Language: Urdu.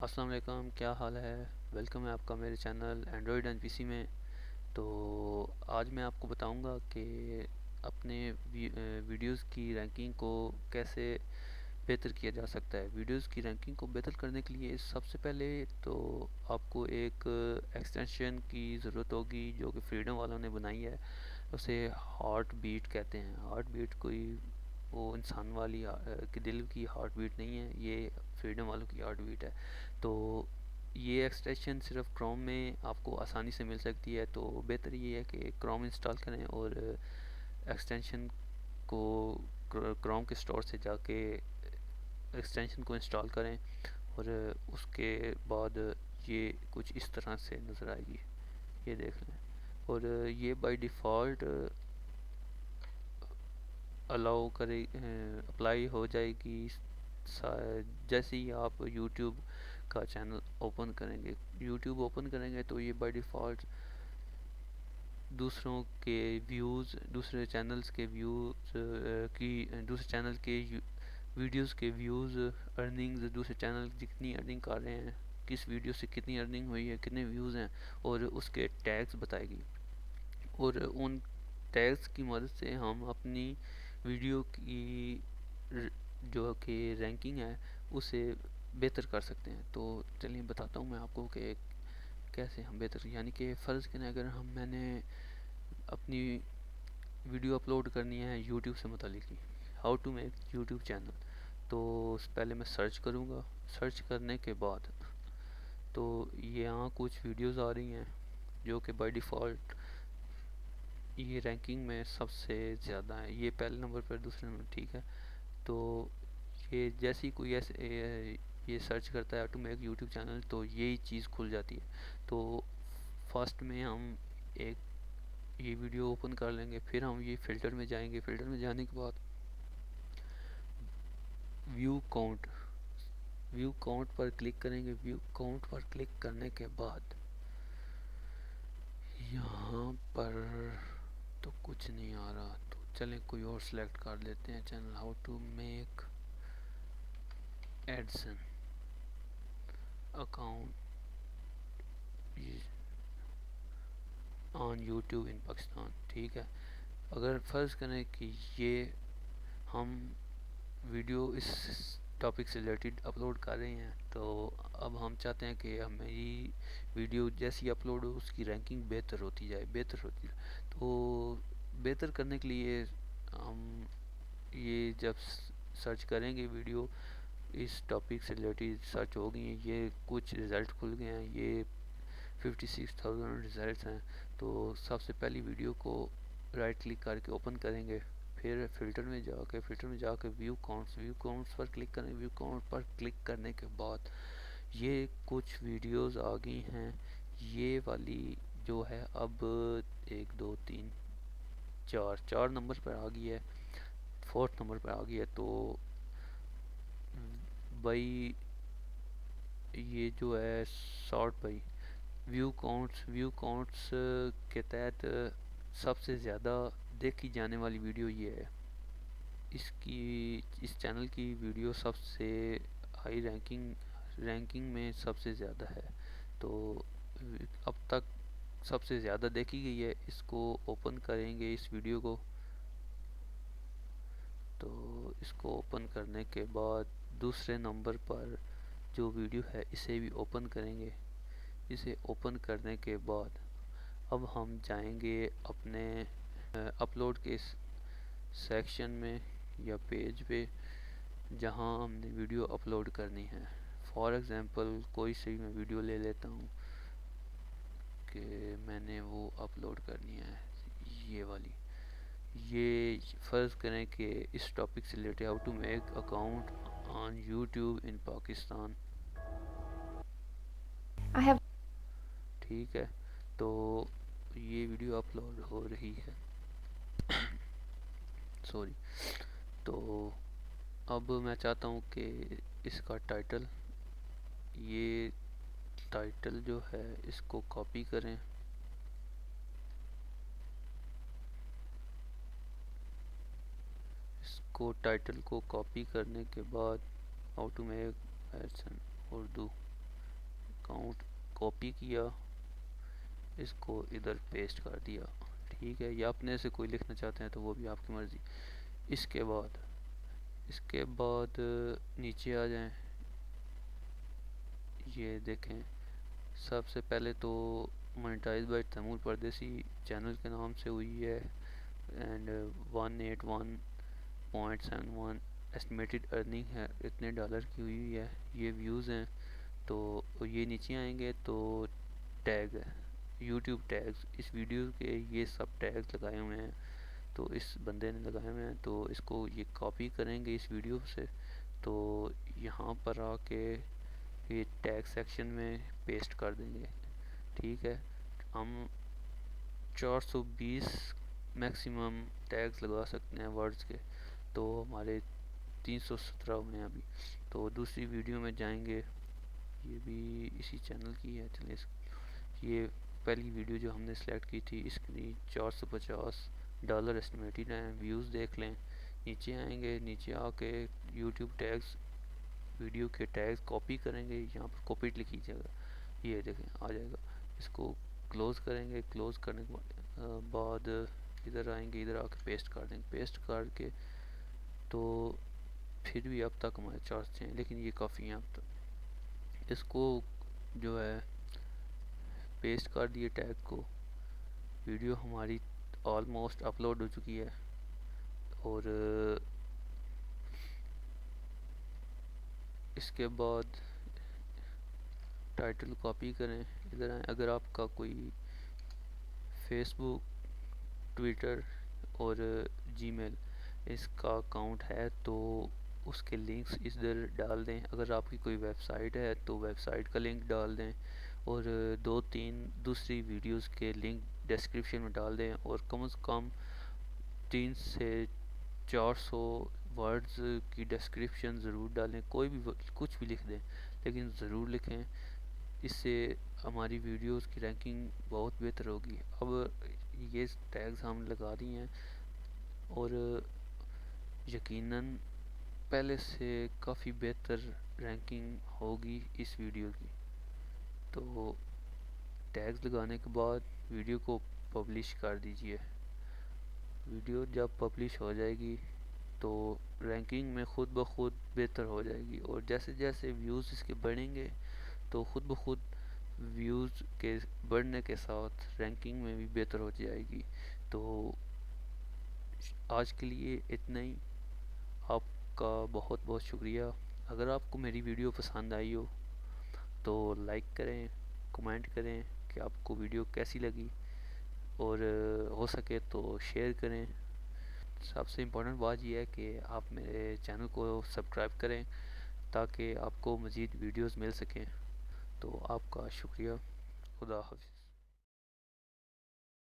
السلام علیکم، کیا حال ہے؟ ویلکم ہے آپ کا میرے چینل اینڈرائڈ اینڈ پی سی میں۔ تو آج میں آپ کو بتاؤں گا کہ اپنے ویڈیوز کی رینکنگ کو کیسے بہتر کیا جا سکتا ہے۔ ویڈیوز کی رینکنگ کو بہتر کرنے کے لیے سب سے پہلے تو آپ کو ایک ایکسٹینشن کی ضرورت ہوگی جو کہ فریڈم والوں نے بنائی ہے۔ اسے ہارٹ بیٹ کہتے ہیں۔ ہارٹ بیٹ کوئی وہ انسان والی کہ دل کی ہارٹ بیٹ نہیں ہے، یہ فریڈم والوں کی ہارٹ بیٹ ہے۔ تو یہ ایکسٹینشن صرف کروم میں آپ کو آسانی سے مل سکتی ہے، تو بہتر یہ ہے کہ کروم انسٹال کریں اور ایکسٹینشن کو کروم کے اسٹور سے جا کے ایکسٹینشن کو انسٹال کریں، اور اس کے بعد یہ کچھ اس طرح سے نظر آئے گی، یہ دیکھ لیں۔ اور یہ بائی ڈیفالٹ الاؤ کرے اپلائی ہو جائے گی جیسے ہی آپ یوٹیوب کا چینل اوپن کریں گے۔ یوٹیوب اوپن کریں گے تو یہ بائی ڈیفالٹ دوسروں کے ویوز، دوسرے چینلز کے ویوز کی دوسرے چینل کے ویڈیوز کے ویوز، ارننگز، دوسرے چینل جتنی ارننگ کر رہے ہیں، کس ویڈیو سے کتنی ارننگ ہوئی ہے، کتنے ویوز ہیں، اور اس کے ٹیگز بتائے گی۔ اور ان ٹیگز کی مدد سے ہم اپنی ویڈیو کی جو کہ رینکنگ ہے اسے بہتر کر سکتے ہیں۔ تو چلیے بتاتا ہوں میں آپ کو کہ کیسے ہم بہتر، یعنی کہ فرض کریں اگر میں نے اپنی ویڈیو اپلوڈ کرنی ہے یوٹیوب سے متعلق ہی، how to make YouTube channel, تو پہلے میں سرچ کروں گا۔ سرچ کرنے کے بعد تو یہاں کچھ ویڈیوز آ رہی ہیں جو کہ بائی ڈیفالٹ یہ رینکنگ میں سب سے زیادہ ہیں، یہ پہلے نمبر پر، دوسرے نمبر، ٹھیک ہے۔ تو یہ جیسی کوئی ایسے یہ سرچ کرتا ہے ٹو میک یوٹیوب چینل تو یہی چیز کھل جاتی ہے۔ تو فرسٹ میں ہم ایک یہ ویڈیو اوپن کر لیں گے، پھر ہم یہ فلٹر میں جائیں گے۔ فلٹر میں جانے کے بعد ویو کاؤنٹ پر کلک کریں گے۔ ویو کاؤنٹ پر کلک کرنے کے بعد یہاں پر تو کچھ نہیں آ رہا، تو چلیں کوئی اور سلیکٹ کر لیتے ہیں channel, how to make AdSense account on YouTube in Pakistan, ٹھیک ہے۔ اگر فرض کریں کہ یہ ہم ویڈیو اس ٹاپک سے ریلیٹڈ اپلوڈ کر رہے ہیں، تو اب ہم چاہتے ہیں کہ ہماری ویڈیو جیسی اپلوڈ ہو اس کی رینکنگ بہتر ہوتی جائے۔ تو بہتر کرنے کے لیے ہم یہ جب سرچ کریں گے ویڈیو اس ٹاپک سے ریلیٹڈ سرچ ہو گئی ہیں، یہ کچھ رزلٹ کھل گئے ہیں، یہ 56,000 رزلٹس ہیں۔ تو سب سے پہلی ویڈیو کو رائٹ کلک کر کے اوپن کریں گے، پھر فلٹر میں جا کے ویو کاؤنٹس پر کلک کریں۔ ویو کاؤنٹ پر کلک کرنے کے بعد یہ کچھ ویڈیوز آ گئی ہیں، یہ والی جو ہے اب 1 2 3 4 نمبر پر آ گئی ہے، 4 نمبر پر آ گئی ہے۔ تو بائی یہ جو ہے سارٹ بائی ویو کاؤنٹس کے تحت سب سے زیادہ دیکھی جانے والی ویڈیو یہ ہے، اس چینل کی ویڈیو سب سے ہائی رینکنگ میں سب سے زیادہ ہے۔ تو اب تک سب سے زیادہ دیکھی گئی ہے، اس کو اوپن کریں گے اس ویڈیو کو۔ تو اس کو اوپن کرنے کے بعد دوسرے نمبر پر جو ویڈیو ہے اسے بھی اوپن کریں گے۔ اسے اوپن کرنے کے بعد اب ہم جائیں گے اپنے اپلوڈ کے سیکشن میں یا پیج پہ جہاں ہم نے ویڈیو اپلوڈ کرنی ہے۔ فار ایگزامپل کوئی سی میں ویڈیو لے لیتا ہوں کہ میں نے وہ اپلوڈ کرنی ہے، یہ والی۔ یہ فرض کریں کہ اس ٹاپک سے related how to make account on YouTube in Pakistan, I have ٹھیک ہے۔ تو یہ ویڈیو اپلوڈ ہو رہی ہے، سوری۔ تو اب میں چاہتا ہوں کہ اس کا یہ ٹائٹل جو ہے اس کو کاپی کریں، اس کو ٹائٹل کو کاپی کرنے کے بعد how to make AdSense Urdu, account copy کیا، اس کو ادھر پیسٹ کر دیا، ٹھیک ہے، یا اپنے سے کوئی لکھنا چاہتے ہیں تو وہ بھی آپ کی مرضی۔ اس کے بعد نیچے آ جائیں، یہ دیکھیں سب سے پہلے تو monetise by Timur Pardesi channel کے نام سے ہوئی ہے، اینڈ 181.71 ایسٹیمیٹڈ ارننگ ہے، اتنے ڈالر کی ہوئی ہے، یہ ویوز ہیں۔ تو یہ نیچے آئیں گے تو ٹیگ ہے، یوٹیوب ٹیگز، اس ویڈیو کے یہ سب ٹیگز لگائے ہوئے ہیں، تو اس بندے نے لگائے ہوئے ہیں، تو اس کو یہ کاپی کریں گے اس ویڈیو سے، تو یہاں پر آ کے یہ ٹیگ سیکشن میں پیسٹ کر دیں گے، ٹھیک ہے۔ ہم 420 میکسیمم ٹیگز لگا سکتے ہیں ورڈز کے، تو ہمارے 317 ہوئے ہیں ابھی۔ تو دوسری ویڈیو میں جائیں گے، یہ بھی اسی چینل کی ہے، چلیں یہ پہلی ویڈیو جو ہم نے سلیکٹ کی تھی، اس کی $450 ایسٹیمیٹڈ ہیں، ویوز دیکھ لیں۔ نیچے آئیں گے، نیچے آ کے یوٹیوب ٹیگز، ویڈیو کے ٹیگز کاپی کریں گے، یہاں پر کاپیڈ لکھ لیجیے گا، یہ دیکھیں آ جائے گا۔ اس کو کلوز کریں گے، کلوز کرنے کے بعد ادھر آئیں گے، ادھر آ کے پیسٹ کر دیں گے، پیسٹ کر کے تو پھر بھی اب تک ہمارے چارج ہیں، لیکن یہ کافی ہیں اب تک۔ اس کو جو ہے پیسٹ کر دیے ٹیگ کو، ویڈیو ہماری آلموسٹ اپلوڈ ہو چکی ہے، اور اس کے بعد ٹائٹل کاپی کریں، ادھر آئیں، اگر آپ کا کوئی فیس بک، ٹویٹر اور جی میل اس کا اکاؤنٹ ہے تو اس کے لنکس ادھر ڈال دیں، اگر آپ کی کوئی ویب سائٹ ہے تو ویب سائٹ کا لنک ڈال دیں، اور 2-3 دوسری ویڈیوز کے لنک ڈسکرپشن میں ڈال دیں، اور کم از کم 300 سے 400 ورڈز کی ڈسکرپشن ضرور ڈالیں، کوئی بھی کچھ بھی لکھ دیں لیکن ضرور لکھیں، اس سے ہماری ویڈیوز کی رینکنگ بہت بہتر ہوگی۔ اب یہ ٹیگز ہم لگا دی ہیں، اور یقیناً پہلے سے کافی بہتر رینکنگ ہوگی اس ویڈیو کی۔ تو ٹیگز لگانے کے بعد ویڈیو کو پبلش کر دیجئے، ویڈیو جب پبلش ہو جائے گی تو رینکنگ میں خود بخود بہتر ہو جائے گی، اور جیسے جیسے ویوز اس کے بڑھیں گے تو خود بخود ویوز کے بڑھنے کے ساتھ رینکنگ میں بھی بہتر ہو جائے گی۔ تو آج کے لیے اتنا ہی، آپ کا بہت بہت شکریہ۔ اگر آپ کو میری ویڈیو پسند آئی ہو تو لائک کریں، کمنٹ کریں کہ آپ کو ویڈیو کیسی لگی، اور ہو سکے تو شیئر کریں۔ سب سے امپورٹنٹ بات یہ ہے کہ آپ میرے چینل کو سبسکرائب کریں تاکہ آپ کو مزید ویڈیوز مل سکیں۔ تو آپ کا شکریہ، خدا حافظ۔